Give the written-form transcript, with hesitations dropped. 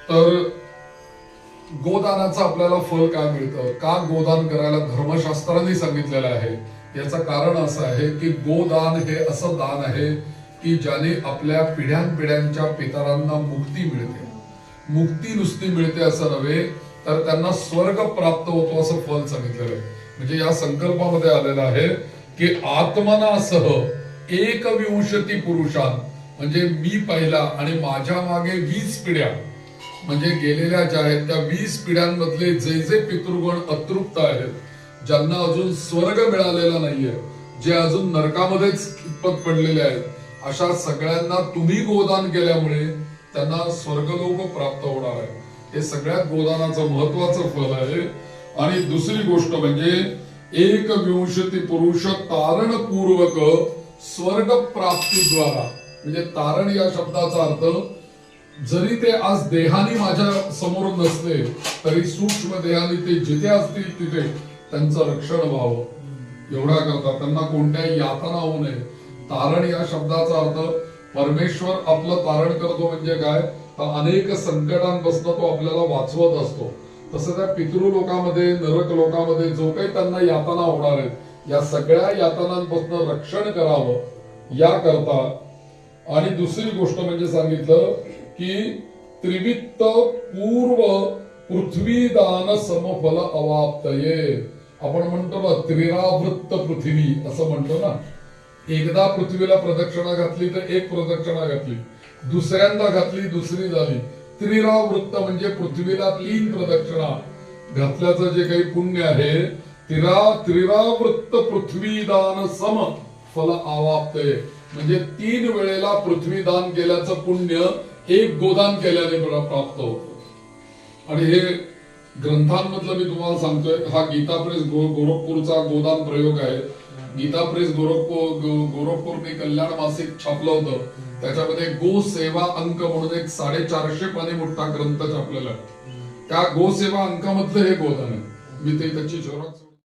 तर गोदानाचं आपल्याला फल काय मिळतं, का गोदान करायला धर्मशास्त्राने सांगितलेलं आहे, याचं कारण असं आहे की गोदान हे असं दान आहे की ज्याने आपल्या पिढ्यानपिढ्यांच्या पितरांना मुक्ती मिळते. मुक्ती नुसती मिळते असं नव्हे, तर त्यांना स्वर्ग प्राप्त होतो असं फल सांगितलेलं आहे. म्हणजे या संकल्पामध्ये आलेलं आहे की आत्मनासह 21 पुरुषान, म्हणजे मी पहिला आणि माझ्या मागे 20 पिढ्या, म्हणजे गेलेल्या ज्या आहेत त्या 20 पिढ्यांमधले जे जे पितृगण अतृप्त आहेत, ज्यांना अजून स्वर्ग मिळालेला नाहीये, जे अजून नरकामध्येच खितपत पडलेले आहेत, अशा सगळ्यांना तुम्ही गोदान केल्यामुळे त्यांना स्वर्गलोक प्राप्त होणार आहे. हे सगळ्यात गोदानाचं महत्वाचं फल आहे. आणि दुसरी गोष्ट म्हणजे 21 पुरुष तारण पूर्वक स्वर्ग प्राप्तीद्वारा, म्हणजे तारण या शब्दाचा अर्थ जरी ते आज देहानी माझ्या समोर नसले तरी सूक्ष्म देहानी ते जिथे असतील तिथे त्यांचं रक्षण व्हावं एवढा करता, त्यांना कोणत्याही यातना होऊ नये. तारण या शब्दाचा अर्थ परमेश्वर आपलं तारण करतो म्हणजे काय, तर अनेक संकटांपासून तो आपल्याला वाचवत असतो. तसं त्या पितृलोकामध्ये, नरक लोकामध्ये जो काही त्यांना यातना होणार आहेत, या सगळ्या यातनांपासून रक्षण करावं या करता. आणि दुसरी गोष्ट म्हणजे सांगितलं की त्रिवित्त पूर्व पृथ्वीदान समफल अवाप्तये. आपण म्हणतो ना त्रिरावृत्त पृथ्वी असं म्हणतो ना, एकदा पृथ्वीला प्रदक्षिणा घातली तर एक प्रदक्षिणा घातली, दुसऱ्यांदा घातली दुसरी झाली. त्रिरावृत्त म्हणजे पृथ्वीला 3 प्रदक्षिणा घातल्याचं जे काही पुण्य आहे, त्रिरावृत्त पृथ्वीदान सम फल अवाप्तये, म्हणजे 3 वेळेला पृथ्वी दान केल्याचं पुण्य एक गोदान केल्याने प्राप्त होतं. आणि हे ग्रंथांमधलं मी तुम्हाला सांगतोय, हा गीता प्रेस गोरखपूरचा गोदान प्रयोग आहे. गीता प्रेस गोरखपूरने कल्याण मासिक छापलं होतं, त्याच्यामध्ये गो सेवा अंक म्हणून एक 450 पानी मोठा ग्रंथ छापलेला आहे. त्या गो सेवा अंकामधलं हे गोदान आहे. मी ते त्याची झेरॉक्स